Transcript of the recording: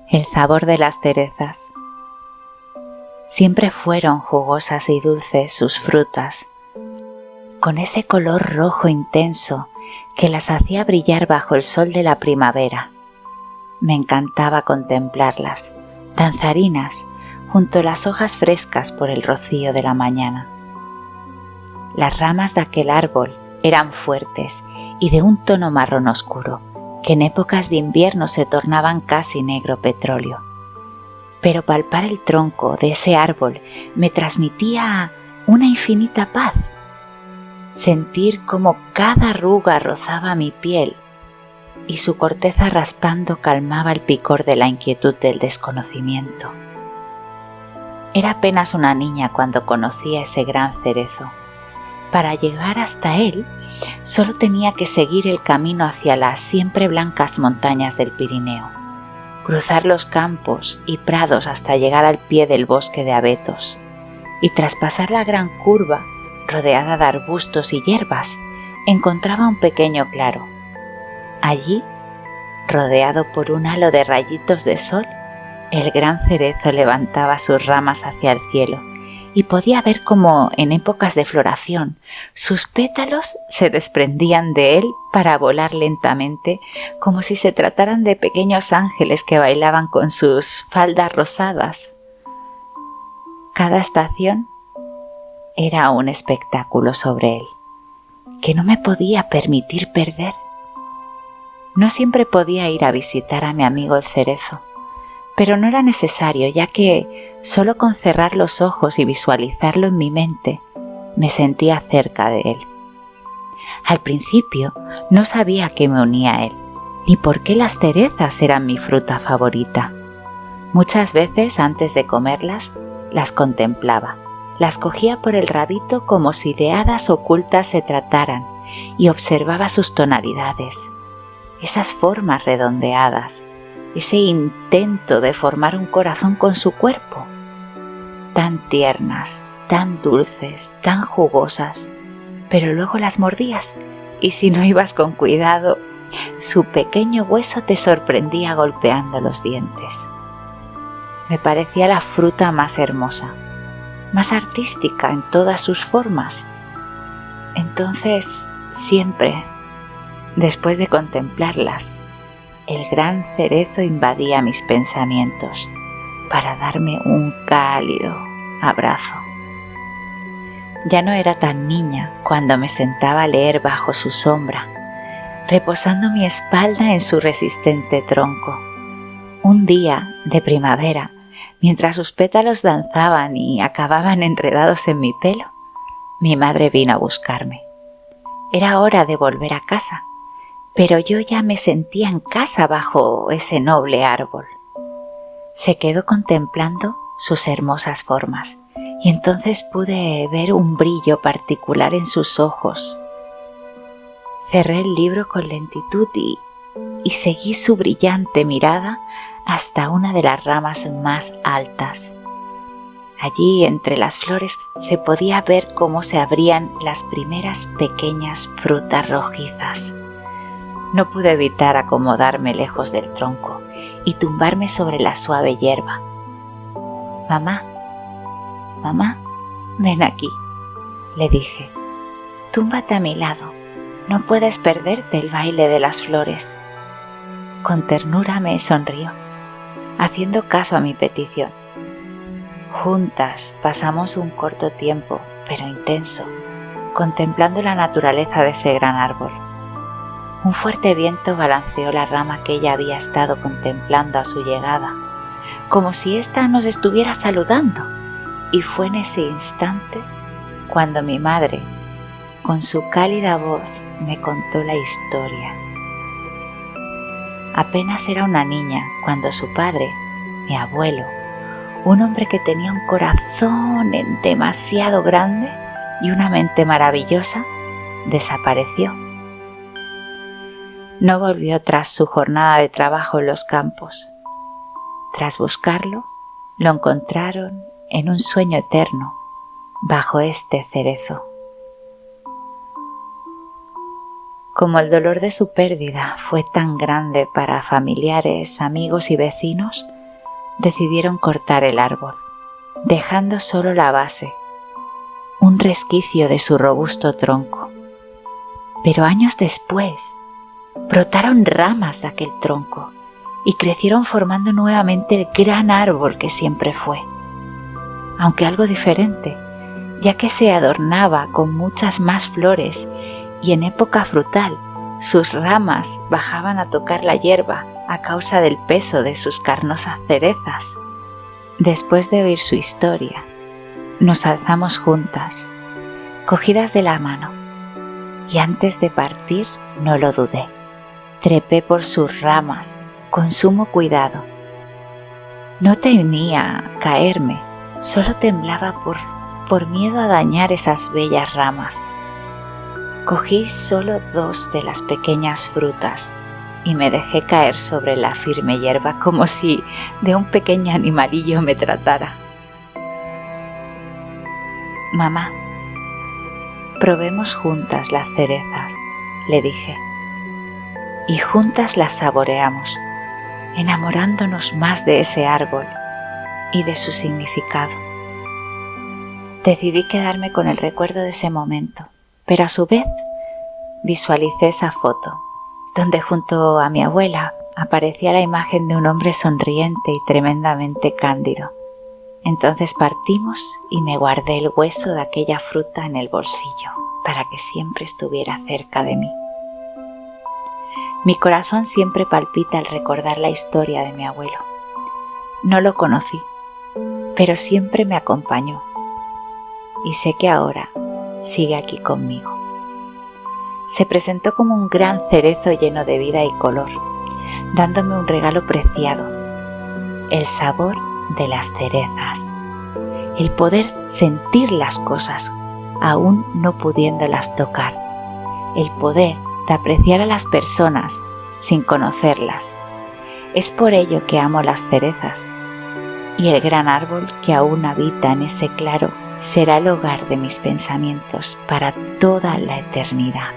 El sabor de las cerezas. Siempre fueron jugosas y dulces sus frutas, con ese color rojo intenso que las hacía brillar bajo el sol de la primavera. Me encantaba contemplarlas, danzarinas, junto a las hojas frescas por el rocío de la mañana. Las ramas de aquel árbol eran fuertes y de un tono marrón oscuro, que en épocas de invierno se tornaban casi negro petróleo. Pero palpar el tronco de ese árbol me transmitía una infinita paz. Sentir cómo cada arruga rozaba mi piel y su corteza raspando calmaba el picor de la inquietud del desconocimiento. Era apenas una niña cuando conocí a ese gran cerezo. Para llegar hasta él, solo tenía que seguir el camino hacia las siempre blancas montañas del Pirineo, cruzar los campos y prados hasta llegar al pie del bosque de abetos, y tras pasar la gran curva, rodeada de arbustos y hierbas, encontraba un pequeño claro. Allí, rodeado por un halo de rayitos de sol, el gran cerezo levantaba sus ramas hacia el cielo, y podía ver cómo, en épocas de floración, sus pétalos se desprendían de él para volar lentamente, como si se trataran de pequeños ángeles que bailaban con sus faldas rosadas. Cada estación era un espectáculo sobre él, que no me podía permitir perder. No siempre podía ir a visitar a mi amigo el cerezo, pero no era necesario, ya que solo con cerrar los ojos y visualizarlo en mi mente, me sentía cerca de él. Al principio no sabía qué me unía a él, ni por qué las cerezas eran mi fruta favorita. Muchas veces antes de comerlas, las contemplaba, las cogía por el rabito como si de hadas ocultas se trataran y observaba sus tonalidades, esas formas redondeadas, ese intento de formar un corazón con su cuerpo. Tan tiernas, tan dulces, tan jugosas, pero luego las mordías y si no ibas con cuidado, su pequeño hueso te sorprendía golpeando los dientes. Me parecía la fruta más hermosa, más artística en todas sus formas. Entonces, siempre, después de contemplarlas, el gran cerezo invadía mis pensamientos para darme un cálido abrazo. Ya no era tan niña cuando me sentaba a leer bajo su sombra, reposando mi espalda en su resistente tronco. Un día de primavera, mientras sus pétalos danzaban y acababan enredados en mi pelo, mi madre vino a buscarme. Era hora de volver a casa, pero yo ya me sentía en casa bajo ese noble árbol. Se quedó contemplando sus hermosas formas y entonces pude ver un brillo particular en sus ojos. Cerré el libro con lentitud y seguí su brillante mirada hasta una de las ramas más altas. Allí, entre las flores, se podía ver cómo se abrían las primeras pequeñas frutas rojizas. No pude evitar acomodarme lejos del tronco y tumbarme sobre la suave hierba. «Mamá, mamá, ven aquí», le dije. «Túmbate a mi lado, no puedes perderte el baile de las flores». Con ternura me sonrió, haciendo caso a mi petición. Juntas pasamos un corto tiempo, pero intenso, contemplando la naturaleza de ese gran árbol. Un fuerte viento balanceó la rama que ella había estado contemplando a su llegada, como si ésta nos estuviera saludando, y fue en ese instante cuando mi madre, con su cálida voz, me contó la historia. Apenas era una niña cuando su padre, mi abuelo, un hombre que tenía un corazón demasiado grande y una mente maravillosa, desapareció. No volvió tras su jornada de trabajo en los campos. Tras buscarlo, lo encontraron en un sueño eterno, bajo este cerezo. Como el dolor de su pérdida fue tan grande para familiares, amigos y vecinos, decidieron cortar el árbol, dejando solo la base, un resquicio de su robusto tronco. Pero años después, brotaron ramas de aquel tronco y crecieron formando nuevamente el gran árbol que siempre fue, aunque algo diferente, ya que se adornaba con muchas más flores y en época frutal sus ramas bajaban a tocar la hierba a causa del peso de sus carnosas cerezas. Después de oír su historia, nos alzamos juntas, cogidas de la mano, y antes de partir no lo dudé. Trepé por sus ramas con sumo cuidado. No temía caerme, solo temblaba por miedo a dañar esas bellas ramas. Cogí solo 2 de las pequeñas frutas y me dejé caer sobre la firme hierba como si de un pequeño animalillo me tratara. Mamá, probemos juntas las cerezas, le dije, y juntas las saboreamos, enamorándonos más de ese árbol y de su significado. Decidí quedarme con el recuerdo de ese momento, pero a su vez visualicé esa foto, donde junto a mi abuela aparecía la imagen de un hombre sonriente y tremendamente cándido. Entonces partimos y me guardé el hueso de aquella fruta en el bolsillo para que siempre estuviera cerca de mí. Mi corazón siempre palpita al recordar la historia de mi abuelo. No lo conocí, pero siempre me acompañó y sé que ahora sigue aquí conmigo. Se presentó como un gran cerezo lleno de vida y color, dándome un regalo preciado, el sabor de las cerezas, el poder sentir las cosas aún no pudiéndolas tocar, el poder de apreciar a las personas sin conocerlas. Es por ello que amo las cerezas, y el gran árbol que aún habita en ese claro será el hogar de mis pensamientos para toda la eternidad.